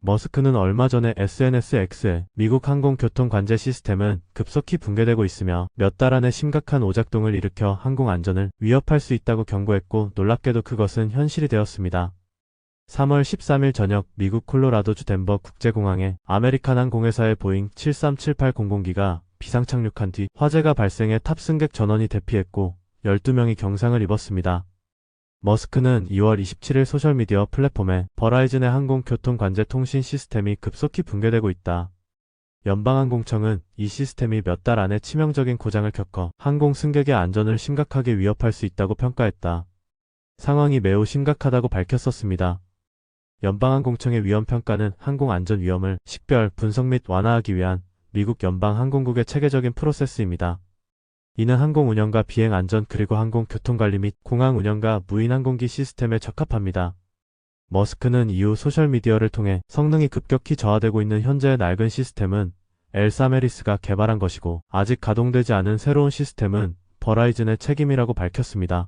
머스크는 얼마 전에 SNS X에 미국 항공교통 관제 시스템은 급속히 붕괴되고 있으며 몇 달 안에 심각한 오작동을 일으켜 항공 안전을 위협할 수 있다고 경고했고, 놀랍게도 그것은 현실이 되었습니다. 3월 13일 저녁 미국 콜로라도주 덴버 국제공항에 아메리칸 항공회사의 보잉 737-8 공공기가 비상 착륙한 뒤 화재가 발생해 탑승객 전원이 대피했고 12명이 경상을 입었습니다. 머스크는 2월 27일 소셜미디어 플랫폼에 버라이즌의 항공교통 관제 통신 시스템이 급속히 붕괴되고 있다. 연방항공청은 이 시스템이 몇 달 안에 치명적인 고장을 겪어 항공 승객의 안전을 심각하게 위협할 수 있다고 평가했다. 상황이 매우 심각하다고 밝혔었습니다. 연방항공청의 위험평가는 항공안전 위험을 식별, 분석 및 완화하기 위한 미국 연방항공국의 체계적인 프로세스입니다. 이는 항공 운영과 비행 안전 그리고 항공 교통관리 및 공항 운영과 무인 항공기 시스템에 적합합니다. 머스크는 이후 소셜미디어를 통해 성능이 급격히 저하되고 있는 현재의 낡은 시스템은 엘사메리스가 개발한 것이고 아직 가동되지 않은 새로운 시스템은 버라이즌의 책임이라고 밝혔습니다.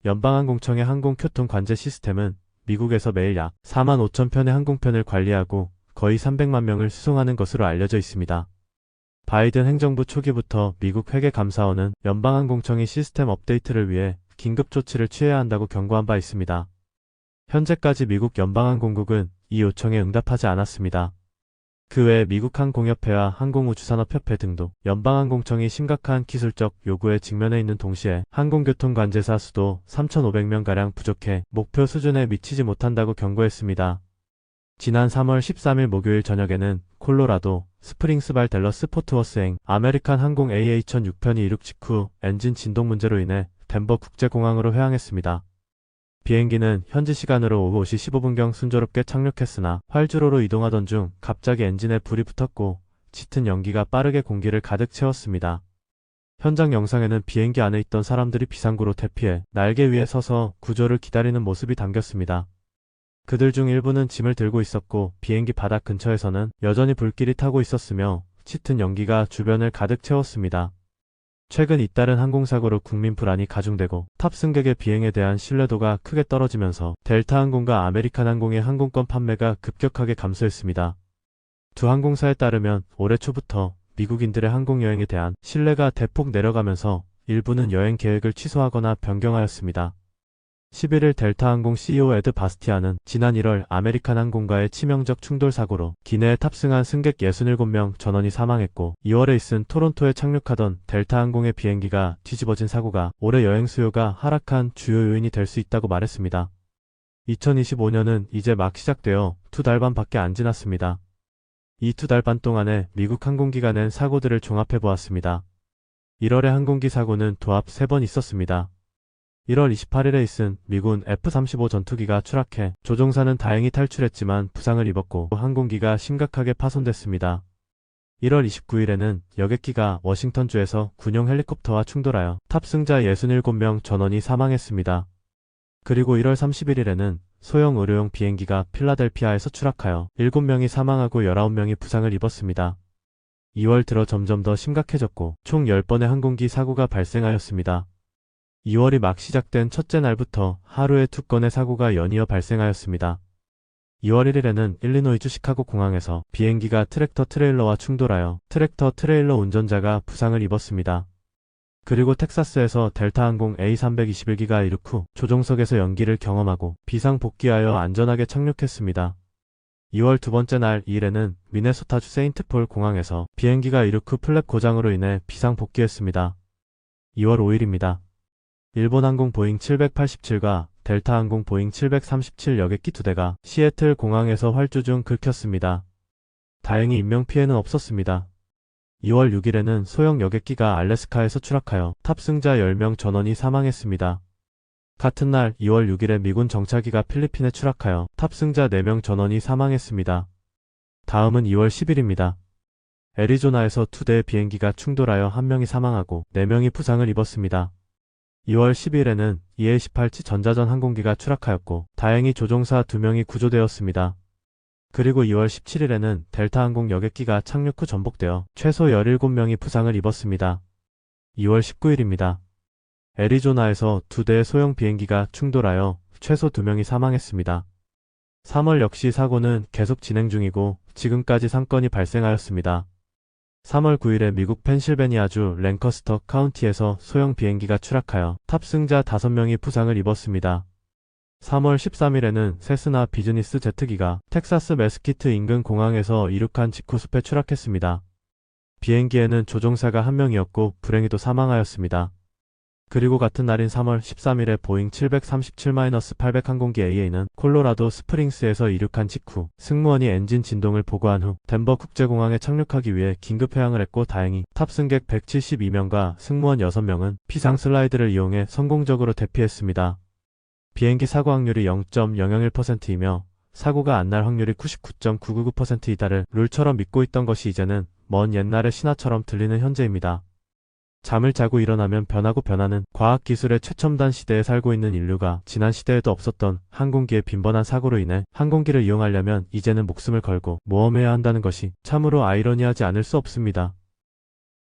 연방항공청의 항공교통 관제 시스템은 미국에서 매일 약 4만 5천 편의 항공편을 관리하고 거의 300만 명을 수송하는 것으로 알려져 있습니다. 바이든 행정부 초기부터 미국 회계감사원은 연방항공청이 시스템 업데이트를 위해 긴급 조치를 취해야 한다고 경고한 바 있습니다. 현재까지 미국 연방항공국은 이 요청에 응답하지 않았습니다. 그 외 미국 항공협회와 항공우주산업협회 등도 연방항공청이 심각한 기술적 요구에 직면해 있는 동시에 항공교통관제사 수도 3,500명가량 부족해 목표 수준에 미치지 못한다고 경고했습니다. 지난 3월 13일 목요일 저녁에는 콜로라도 스프링스발 댈러스 포트워스행 아메리칸 항공 AH-1006편이 이륙 직후 엔진 진동 문제로 인해 덴버 국제공항으로 회항했습니다. 비행기는 현지 시간으로 오후 5시 15분경 순조롭게 착륙했으나 활주로로 이동하던 중 갑자기 엔진에 불이 붙었고 짙은 연기가 빠르게 공기를 가득 채웠습니다. 현장 영상에는 비행기 안에 있던 사람들이 비상구로 대피해 날개 위에 서서 구조를 기다리는 모습이 담겼습니다. 그들 중 일부는 짐을 들고 있었고 비행기 바닥 근처에서는 여전히 불길이 타고 있었으며 짙은 연기가 주변을 가득 채웠습니다. 최근 잇따른 항공사고로 국민 불안이 가중되고 탑승객의 비행에 대한 신뢰도가 크게 떨어지면서 델타항공과 아메리칸 항공의 항공권 판매가 급격하게 감소했습니다. 두 항공사에 따르면 올해 초부터 미국인들의 항공여행에 대한 신뢰가 대폭 내려가면서 일부는 여행 계획을 취소하거나 변경하였습니다. 11일 델타항공 CEO 에드 바스티아는 지난 1월 아메리칸 항공과의 치명적 충돌 사고로 기내에 탑승한 승객 67명 전원이 사망했고 2월에 있은 토론토에 착륙하던 델타항공의 비행기가 뒤집어진 사고가 올해 여행 수요가 하락한 주요 요인이 될 수 있다고 말했습니다. 2025년은 이제 막 시작되어 2달 반밖에 안 지났습니다. 이 2달 반 동안에 미국 항공기가 낸 사고들을 종합해보았습니다. 1월에 항공기 사고는 도합 3번 있었습니다. 1월 28일에 있은 미군 F-35 전투기가 추락해 조종사는 다행히 탈출했지만 부상을 입었고 항공기가 심각하게 파손됐습니다. 1월 29일에는 여객기가 워싱턴주에서 군용 헬리콥터와 충돌하여 탑승자 67명 전원이 사망했습니다. 그리고 1월 31일에는 소형 의료용 비행기가 필라델피아에서 추락하여 7명이 사망하고 19명이 부상을 입었습니다. 2월 들어 점점 더 심각해졌고 총 10번의 항공기 사고가 발생하였습니다. 2월이 막 시작된 첫째 날부터 하루에 2건의 사고가 연이어 발생하였습니다. 2월 1일에는 일리노이주 시카고 공항에서 비행기가 트랙터 트레일러와 충돌하여 트랙터 트레일러 운전자가 부상을 입었습니다. 그리고 텍사스에서 델타항공 A321기가 이륙 후 조종석에서 연기를 경험하고 비상 복귀하여 안전하게 착륙했습니다. 2월 두 번째 날 2일에는 미네소타주 세인트폴 공항에서 비행기가 이륙 후 플랩 고장으로 인해 비상 복귀했습니다. 2월 5일입니다. 일본 항공 보잉 787과 델타 항공 보잉 737 여객기 2대가 시애틀 공항에서 활주 중 긁혔습니다. 다행히 인명피해는 없었습니다. 2월 6일에는 소형 여객기가 알래스카에서 추락하여 탑승자 10명 전원이 사망했습니다. 같은 날 2월 6일에 미군 정찰기가 필리핀에 추락하여 탑승자 4명 전원이 사망했습니다. 다음은 2월 10일입니다. 애리조나에서 2대의 비행기가 충돌하여 1명이 사망하고 4명이 부상을 입었습니다. 2월 10일에는 EA-18치 전자전 항공기가 추락하였고 다행히 조종사 2명이 구조되었습니다. 그리고 2월 17일에는 델타항공 여객기가 착륙 후 전복되어 최소 17명이 부상을 입었습니다. 2월 19일입니다. 애리조나에서 2대의 소형 비행기가 충돌하여 최소 2명이 사망했습니다. 3월 역시 사고는 계속 진행 중이고 지금까지 3건이 발생하였습니다. 3월 9일에 미국 펜실베니아주 랭커스터 카운티에서 소형 비행기가 추락하여 탑승자 5명이 부상을 입었습니다. 3월 13일에는 세스나 비즈니스 제트기가 텍사스 메스키트 인근 공항에서 이륙한 직후 숲에 추락했습니다. 비행기에는 조종사가 1명이었고 불행히도 사망하였습니다. 그리고 같은 날인 3월 13일에 보잉 737-800 항공기 AA는 콜로라도 스프링스에서 이륙한 직후 승무원이 엔진 진동을 보고한 후 덴버 국제공항에 착륙하기 위해 긴급 회항을 했고 다행히 탑승객 172명과 승무원 6명은 피상 슬라이드를 이용해 성공적으로 대피했습니다. 비행기 사고 확률이 0.001%이며 사고가 안 날 확률이 99.999%이다를 룰처럼 믿고 있던 것이 이제는 먼 옛날의 신화처럼 들리는 현재입니다. 잠을 자고 일어나면 변하고 변하는 과학기술의 최첨단 시대에 살고 있는 인류가 지난 시대에도 없었던 항공기의 빈번한 사고로 인해 항공기를 이용하려면 이제는 목숨을 걸고 모험해야 한다는 것이 참으로 아이러니하지 않을 수 없습니다.